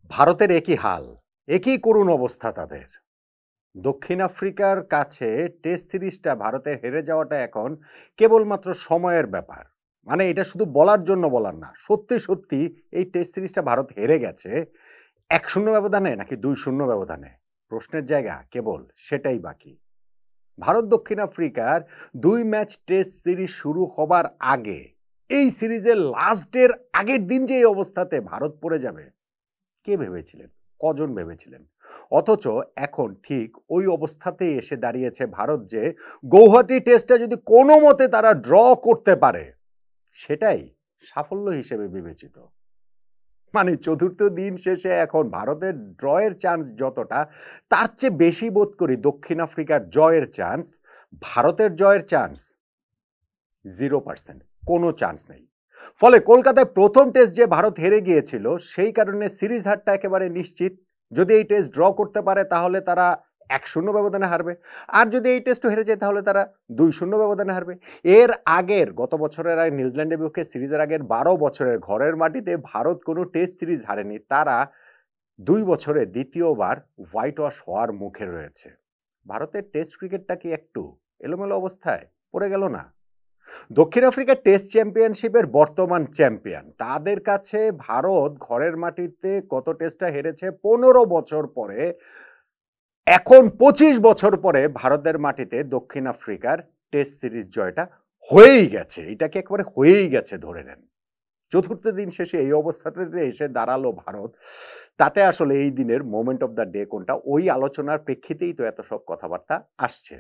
ভারতের একই হাল, একই করুণ অবস্থা তাদের। দক্ষিণ আফ্রিকার কাছে টেস্ট সিরিজটা ভারতের হেরে যাওয়াটা এখন কেবলমাত্র সময়ের ব্যাপার। মানে এটা শুধু বলার জন্য বলার না। সত্যি, সত্যি এই টেস্ট সিরিজটা ভারত হেরে গেছে ১-০ ব্যবধানে নাকি ২-০ ব্যবধানে? প্রশ্নের জায়গা কেবল সেটাই বাকি। ভারত দক্ষিণ আফ্রিকার ২ ম্যাচ টেস্ট সিরিজ শুরু হবার আগে, এই সিরিজের লাস্টের আগের দিন যে এই অবস্থাতে ভারত পড়ে যাবে, কে ভেবেছিলেন? কজন ভেবেছিলেন? অথচ এখন ঠিক ওই অবস্থাতেই এসে দাঁড়িয়েছে ভারত যে গৌহাটি টেস্টটা যদি কোনোমতে তারা ড্র করতে পারে, সেটাই সাফল্য হিসেবে বিবেচিত। মানে চতুর্থ দিন শেষে এখন ভারতের ড্রয়ের চান্স যতটা, তার চেয়ে বেশি বোধ করি দক্ষিণ আফ্রিকার জয়ের চান্স। ভারতের জয়ের চান্স 0%, কোনো চান্স নেই। ফলে কলকাতায় প্রথম টেস্ট যে ভারত হেরে গিয়েছিল, সেই কারণে সিরিজ হারটা একেবারে নিশ্চিত। যদি এই টেস্ট ড্র করতে পারে তাহলে তারা ১-০ ব্যবধানে হারবে। আর যদি এই টেস্টও হেরে যায় তাহলে তারা ২-০ ব্যবধানে হারবে। এর আগের গত বছরের আগে নিউজিল্যান্ডের বিপক্ষে সিরিজের আগের ১২ বছরের ঘরের মাটিতে ভারত কোনো টেস্ট সিরিজ হারেনি। তারা ২ বছরে দ্বিতীয়বার হোয়াইট ওয়াশ হওয়ার মুখে রয়েছে। ভারতের টেস্ট ক্রিকেটটা কি একটু এলোমেলো অবস্থায় পড়ে গেল না? দক্ষিণ আফ্রিকা টেস্ট চ্যাম্পিয়নশিপের বর্তমান চ্যাম্পিয়ন, তাদের কাছে ভারত ঘরের মাটিতে গত টেস্টটা হেরেছে ১৫ বছর পরে। এখন ২৫ বছর পরে ভারতের মাটিতে দক্ষিণ আফ্রিকার টেস্ট সিরিজ জয়টা হয়েই গেছে। এটাকে একেবারে হয়েই গেছে ধরে নেন। চতুর্থ দিন শেষে এই অবস্থাতে এসে দাঁড়ালো ভারত। তাতে আসলে এই দিনের মোমেন্ট অফ দ্য ডে কোনটা, ওই আলোচনার প্রেক্ষিতেই তো এত সব কথাবার্তা আসছে।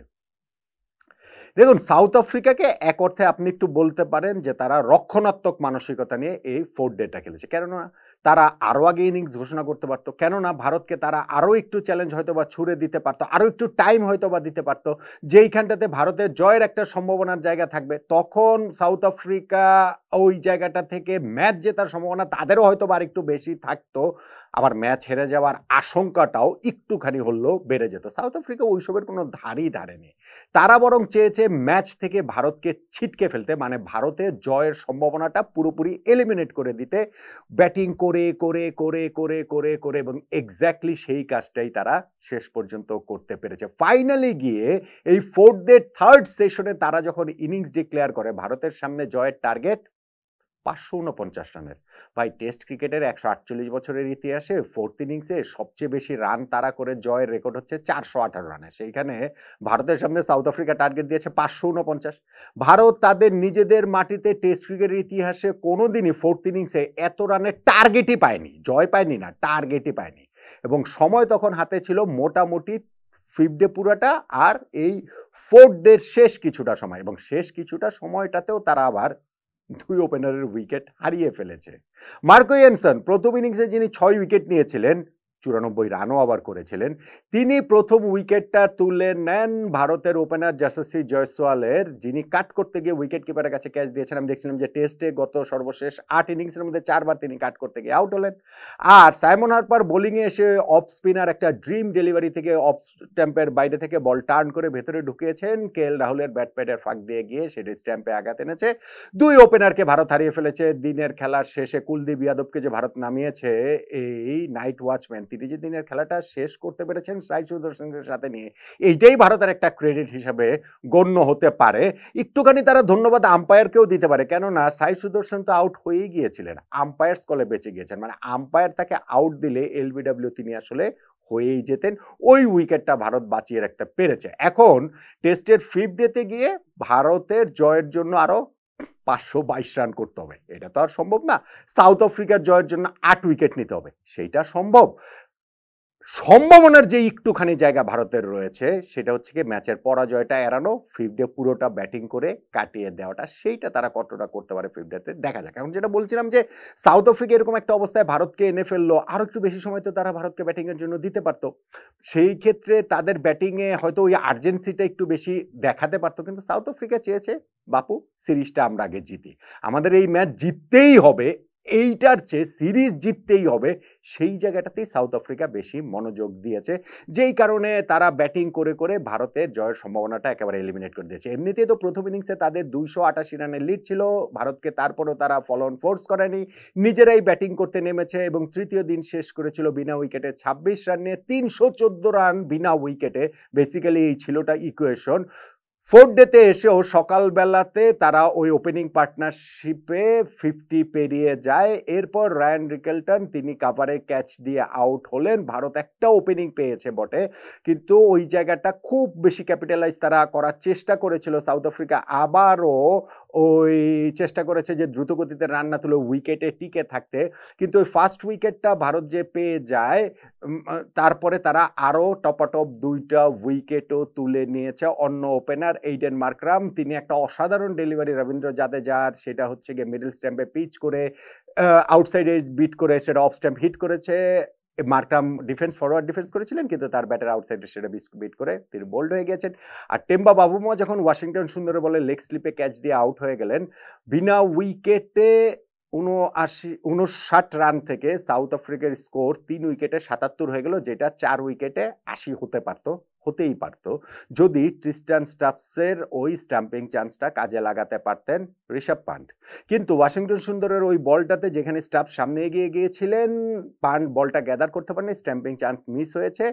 দেখুন, সাউথ আফ্রিকাকে এক অর্থে আপনি একটু বলতে পারেন যে তারা রক্ষণাত্মক মানসিকতা নিয়ে এই 4 ডেটা খেলেছে। কেননা তারা আরো আগে ইনিংস ঘোষণা করতে পারত। কেননা ভারতকে তারা আরো একটু চ্যালেঞ্জ হয়তোবা ছুড়ে দিতে পারত। আরো একটু টাইম হয়তোবা দিতে পারত। যেইখানটাতে ভারতের জয়ের একটা সম্ভাবনার জায়গা থাকবে। তখন সাউথ আফ্রিকা ওই জায়গাটা থেকে ম্যাচ জেতার সম্ভাবনা তাদেরও হয়তোবা আরেকটু বেশি থাকতো। আবার ম্যাচ হেরে যাওয়ার আশঙ্কাটাও একটুখানি হলেও বেড়ে যেত। সাউথ আফ্রিকা ওইসবের কোনো ধারই ধারেনি। তারা বরং চেয়েছে ম্যাচ থেকে ভারতকে ছিটকে ফেলতে, মানে ভারতের জয়ের সম্ভাবনাটা পুরোপুরি এলিমিনেট করে দিতে, ব্যাটিং করে করে করে করে করে করে এবং এক্স্যাক্টলি সেই কাজটাই তারা শেষ পর্যন্ত করতে পেরেছে। ফাইনালি গিয়ে এই 4th ডে 3rd সেশনে তারা যখন ইনিংস ডিক্লেয়ার করে, ভারতের সামনে জয়ের টার্গেট ৫৪৯ রানের। ভাই, টেস্ট ক্রিকেটের ১৪৮ বছরের ইতিহাসে 4th ইনিংসে সবচেয়ে বেশি রান তাড়া করে জয়ের রেকর্ড হচ্ছে ৪১৮ রানে। সেইখানে ভারতের সামনে সাউথ আফ্রিকা টার্গেট দিয়েছে ৫৪৯। ভারত তাদের নিজেদের মাটিতে টেস্ট ক্রিকেটের ইতিহাসে কোনোদিনই 4th ইনিংসে এত রানের টার্গেটই পায়নি। জয় পায়নি না, টার্গেটই পায়নি। এবং সময় তখন হাতে ছিল মোটামুটি 5th ডে পুরাটা আর এই 4th ডের শেষ কিছুটা সময়, এবং শেষ কিছুটা সময়টাতেও তারা আবার ২ ওপেনারের উইকেট হারিয়ে ফেলেছে। মার্কো ইয়ানসন প্রথম ইনিংসে যিনি ৬ উইকেট নিয়েছিলেন, ৯৪ রানও আবার করেছিলেন, তিনি প্রথম উইকেটটা তুলে নেন ভারতের ওপেনার যশস্বী জয়সওয়ালের, যিনি কাট করতে গিয়ে উইকেট কিপারের কাছে ক্যাচ দিয়েছেন। আমি দেখছিলাম যে টেস্টে গত সর্বশেষ ৮ ইনিংসের মধ্যে ৪ বার তিনি কাট করতে গিয়ে আউট হলেন। আর সাইমন হার্পার বোলিংয়ে এসে অফ স্পিনার একটা ড্রিম ডেলিভারি থেকে অফ স্ট্যাম্পের বাইরে থেকে বল টার্ন করে ভেতরে ঢুকিয়েছেন। কেএল রাহুলের ব্যাট প্যাডের ফাঁক দিয়ে গিয়ে সেটি স্ট্যাম্পে আঘাত এনেছে। ২ ওপেনারকে ভারত হারিয়ে ফেলেছে। দিনের খেলার শেষে কুলদীপ যাদবকে যে ভারত নামিয়েছে, এই নাইট ওয়াচম্যান, তিনি যে দিনের খেলাটা শেষ করতে পেরেছেন সাই সুদর্শনকে সাথে নিয়ে, এইটাই ভারতের একটা ক্রেডিট হিসাবে গণ্য হতে পারে। একটুখানি তারা ধন্যবাদ আম্পায়ারকেও দিতে পারে, কেননা সাই সুদর্শন তো আউট হয়েই গিয়েছিলেন, আম্পায়ার্স কলে বেঁচে গিয়েছেন। মানে আম্পায়ার তাকে আউট দিলে এলবিডব্লিউ তিনি আসলে হয়েই যেতেন। ওই উইকেটটা ভারত বাঁচিয়ে রাখতে পেরেছে। এখন টেস্টের 5th ডেতে গিয়ে ভারতের জয়ের জন্য আরো ৫২২ রান করতে হবে, এটা তো আর সম্ভব না। সাউথ আফ্রিকার জয়ের জন্য ৮ উইকেট নিতে হবে, সেইটা সম্ভব। সম্ভাবনার যে একটুখানি জায়গা ভারতের রয়েছে, সেটা হচ্ছে কি ম্যাচের পরাজয়টা এড়ানো, 5th ডে পুরোটা ব্যাটিং করে কাটিয়ে দেওয়াটা, সেইটা তারা কতটা করতে পারে 5th ডেতে দেখা যাক। এখন যেটা বলছিলাম যে সাউথ আফ্রিকা এরকম একটা অবস্থায় ভারতকে এনে ফেললো, আরো একটু বেশি সময় তো তারা ভারতকে ব্যাটিং এর জন্য দিতে পারতো। সেই ক্ষেত্রে তাদের ব্যাটিং এ হয়তো ওই আর্জেন্সিটা একটু বেশি দেখাতে পারতো, কিন্তু সাউথ আফ্রিকা চেয়েছে বাপু সিরিজটা আমরা আগে জিতি, আমাদের এই ম্যাচ জিততেই হবে, এইটার চেয়ে সিরিজ জিততেই হবে, সেই জায়গাটাতেই সাউথ আফ্রিকা বেশি মনোযোগ দিয়েছে, যেই কারণে তারা ব্যাটিং করে করে ভারতের জয়ের সম্ভাবনাটা একেবারে এলিমিনেট করে দিয়েছে। এমনিতেই তো প্রথম ইনিংসে তাদের 288 রানের লিড ছিল, ভারতকে তারপরও তারা ফলো অন ফোর্স করেনি, নিজেরাই ব্যাটিং করতে নেমেছে এবং তৃতীয় দিন শেষ করেছিল বিনা উইকেটে 26 রান নিয়ে, 314 রান বিনা উইকেটে। বেসিক্যালি এই ছিলটা ইকুয়েশন। ফোর্থ ডেতে এসেও সকালবেলাতে তারা ওই ওপেনিং পার্টনারশিপে 50 পেরিয়ে যায়। এরপর রায়ান রিকেলটন তিনি কাভারে ক্যাচ দিয়ে আউট হলেন। ভারত একটা ওপেনিং পেয়েছে বটে, কিন্তু ওই জায়গাটা খুব বেশি ক্যাপিটালাইজ তারা করার চেষ্টা করেছিল। সাউথ আফ্রিকা আবারও ওই চেষ্টা করেছে যে দ্রুতগতিতে রান না তুলে উইকেটে টিকে থাকতে, কিন্তু ওই ফার্স্ট উইকেটটা ভারত যে পেয়ে যায় তারপরে তারা আরও টপাটপ 2টা উইকেটও তুলে নিয়েছে। অন্য ওপেনার এইডেন মার্করাম তিনি একটা অসাধারণ ডেলিভারি রবীন্দ্র জাদেজার, সেটা হচ্ছে গিয়ে মিডল স্ট্যাম্পে পিচ করে আউটসাইড এজ বিট করে সেটা অফ স্ট্যাম্প হিট করেছে। মার্করাম ডিফেন্স ফরওয়ার্ড ডিফেন্স করেছিলেন, কিন্তু তার ব্যাটার আউটসাইডে সেটা বিট করে তিনি বোল্ড হয়ে গেছেন। আর টেম্বা বাবুমা যখন ওয়াশিংটন সুন্দরের বলে লেগ স্লিপে ক্যাচ দিয়ে আউট হয়ে গেলেন, বিনা উইকেটে 59 রান থেকে সাউথ আফ্রিকার স্কোর 3 উইকেটে 77 হয়ে গেল, যেটা 4 উইকেটে 80 হতেই পারত যদি ট্রিস্টান স্টাফসের ওই স্টাম্পিং চান্সটা কাজে লাগাতে পারতেন ঋষভ পান্ট। কিন্তু ওয়াশিংটন সুন্দরের ওই বলটাতে যেখানে স্টাফ সামনে এগিয়ে গিয়েছিলেন, পান্ট বলটা গ্যাদার করতে পারেনি, স্টাম্পিং চান্স মিস হয়েছে।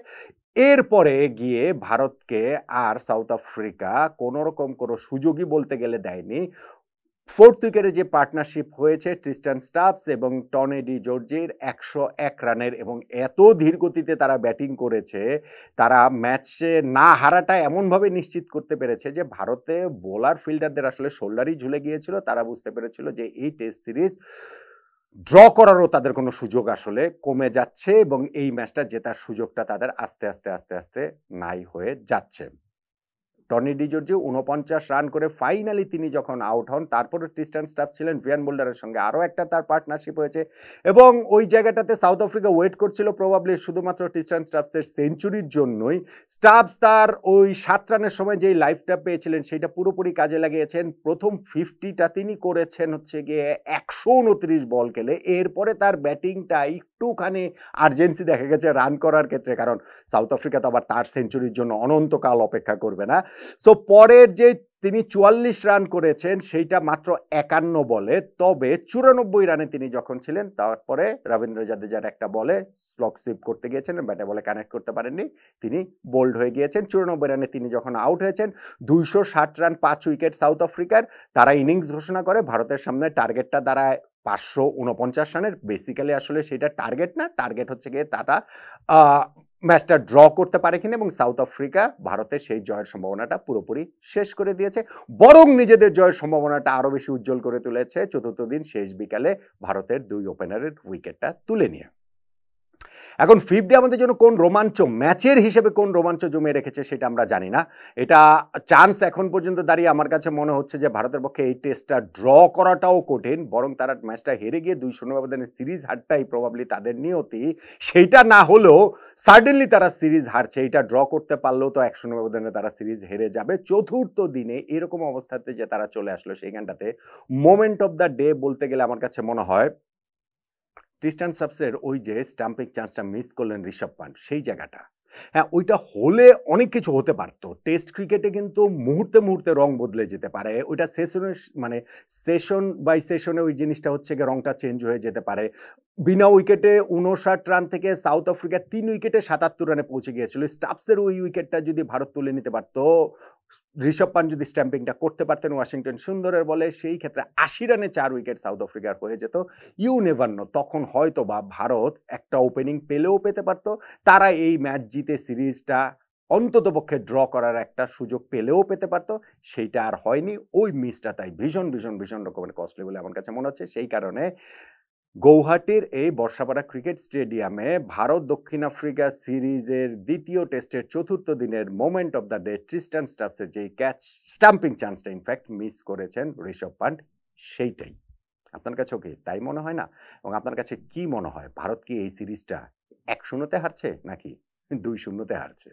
এরপরে গিয়ে ভারতকে আর সাউথ আফ্রিকা কোনো রকম কোনো সুযোগই বলতে গেলে দেয়নি। ফোর্থ উইকেটে যে পার্টনারশিপ হয়েছে ট্রিস্টান স্টাফস এবং টনি ডি জর্জির 101 রানের, এবং এত ধীর গতিতে তারা ব্যাটিং করেছে, তারা ম্যাচে না হারাটা এমনভাবে নিশ্চিত করতে পেরেছে যে ভারতে বোলার ফিল্ডারদের আসলে শোল্ডারই ঝুলে গিয়েছিল। তারা বুঝতে পেরেছিল যে এই টেস্ট সিরিজ ড্র করারও তাদের কোনো সুযোগ আসলে কমে যাচ্ছে এবং এই ম্যাচটা জেতার সুযোগটা তাদের আস্তে আস্তে আস্তে আস্তে নাই হয়ে যাচ্ছে। টনি ডি জর্জি 49 রান করে ফাইনালি তিনি যখন আউট হন, তারপরে ট্রিস্টান স্টাফস ছিলেন, ভিয়ান বোল্ডারের সঙ্গে আরও একটা তার পার্টনারশিপ হয়েছে এবং ওই জায়গাটাতে সাউথ আফ্রিকা ওয়েট করছিল প্রবাবলি শুধুমাত্র ট্রিস্টান স্টাফসের সেঞ্চুরির জন্যই। স্টাফস তার ওই 7 রানের সময় যেই লাইফটা পেয়েছিলেন সেটা পুরোপুরি কাজে লাগিয়েছেন। প্রথম 50টা তিনি করেছেন হচ্ছে গিয়ে 129 বল খেলে। এরপরে তার ব্যাটিংটা একটুখানি আর্জেন্সি দেখা গেছে রান করার ক্ষেত্রে, কারণ সাউথ আফ্রিকা তো আবার তার সেঞ্চুরির জন্য অনন্তকাল অপেক্ষা করবে না। সো পরের যে তিনি 44 রান করেছেন সেইটা মাত্র 51 বলে, তবে 94 রানে তিনি যখন ছিলেন তারপরে রবীন্দ্র জাদেজার একটা বলে স্লগ সুইপ করতে গিয়েছেন, ব্যাটে বলে কানেক্ট করতে পারেননি, তিনি বোল্ড হয়ে গিয়েছেন। 94 রানে তিনি যখন আউট হয়েছেন, 260 রান 5 উইকেট সাউথ আফ্রিকার। তারা ইনিংস ঘোষণা করে, ভারতের সামনে টার্গেটটা দাঁড়ায় 549 রানের। বেসিক্যালি আসলে সেটা টার্গেট না, টার্গেট হচ্ছে গিয়ে তারা ম্যাচটা ড্র করতে পারে কিনা, এবং সাউথ আফ্রিকা ভারতের সেই জয়ের সম্ভাবনাটা পুরোপুরি শেষ করে দিয়েছে, বরং নিজেদের জয়ের সম্ভাবনাটা আরো বেশি উজ্জ্বল করে তুলেছে চতুর্থ দিন শেষ বিকালে ভারতের 2 ওপেনারের উইকেটটা তুলে নিয়ে। এখন ফিফথ ডে আমাদের জন্য কোন রোমাঞ্চ ম্যাচের হিসেবে কোন রোমাঞ্চ জমে রেখেছে সেটা আমরা জানি না। এটা চান্স এখন পর্যন্ত দাঁড়িয়ে আমার কাছে মনে হচ্ছে যে ভারতের পক্ষে এই টেস্টটা ড্র করাটাও কঠিন, বরং তারা ম্যাচটা হেরে গিয়ে 2-0 ব্যবধানে সিরিজ হারটাই প্রবাবলি তাদের নিয়তি। সেইটা না হলেও সার্টেনলি তারা সিরিজ হারছে, এটা ড্র করতে পারলেও তো 1-0 ব্যবধানে তারা সিরিজ হেরে যাবে। চতুর্থ দিনে এরকম অবস্থাতে যে তারা চলে আসলো, সেইখানটাতে মোমেন্ট অফ দ্য ডে বলতে গেলে আমার কাছে মনে হয় ট্রিস্টান স্টাফসের ওই যে স্টাম্পিং চান্সটা মিস করলেন ঋষভ পান্ট, সেই জায়গাটা, হ্যাঁ ওইটা হলে অনেক কিছু হতে পারতো। টেস্ট ক্রিকেটে কিন্তু মুহূর্তে মুহূর্তে রং বদলে যেতে পারে, ওইটা মানে সেশন বাই সেশনে ওই জিনিসটা হচ্ছে গিয়ে রংটা চেঞ্জ হয়ে যেতে পারে। বিনা উইকেটে 59 রান থেকে সাউথ আফ্রিকা 3 উইকেটে 77 রানে পৌঁছে গিয়েছিল। স্টাফসের ওই উইকেটটা যদি ভারত তুলে নিতে পারতো, ঋষভ পান্ট যদি স্ট্যাম্পিংটা করতে পারতেন ওয়াশিংটন সুন্দরের বলে, সেই ক্ষেত্রে 80 রানে 4 উইকেট সাউথ আফ্রিকার হয়ে যেত। ইউ নেভার নো, তখন হয়তো বা ভারত একটা ওপেনিং পেলেও পেতে পারতো, তারা এই ম্যাচ জিতে সিরিজটা অন্তত পক্ষে ড্র করার একটা সুযোগ পেলেও পেতে পারতো। সেইটা আর হয়নি। ওই মিসটা তাই ভীষণ ভীষণ ভীষণ রকমের কস্টলি বলে আমার কাছে মনে হচ্ছে। সেই কারণে গৌহাটির এই বর্ষাপাড়া ক্রিকেট স্টেডিয়ামে ভারত দক্ষিণ আফ্রিকা সিরিজের দ্বিতীয় টেস্টের চতুর্থ দিনের moment of the day Tristan স্টাফসের যেই ক্যাচ স্টাম্পিং চান্সটা ইনফ্যাক্ট মিস করেছেন ঋষভ পান্ট, সেইটাই। আপনার কাছেও কি তাই মনে হয় না? এবং আপনার কাছে কি মনে হয়, ভারত কি এই সিরিজটা 1-0 হারছে নাকি 2-0 হারছে?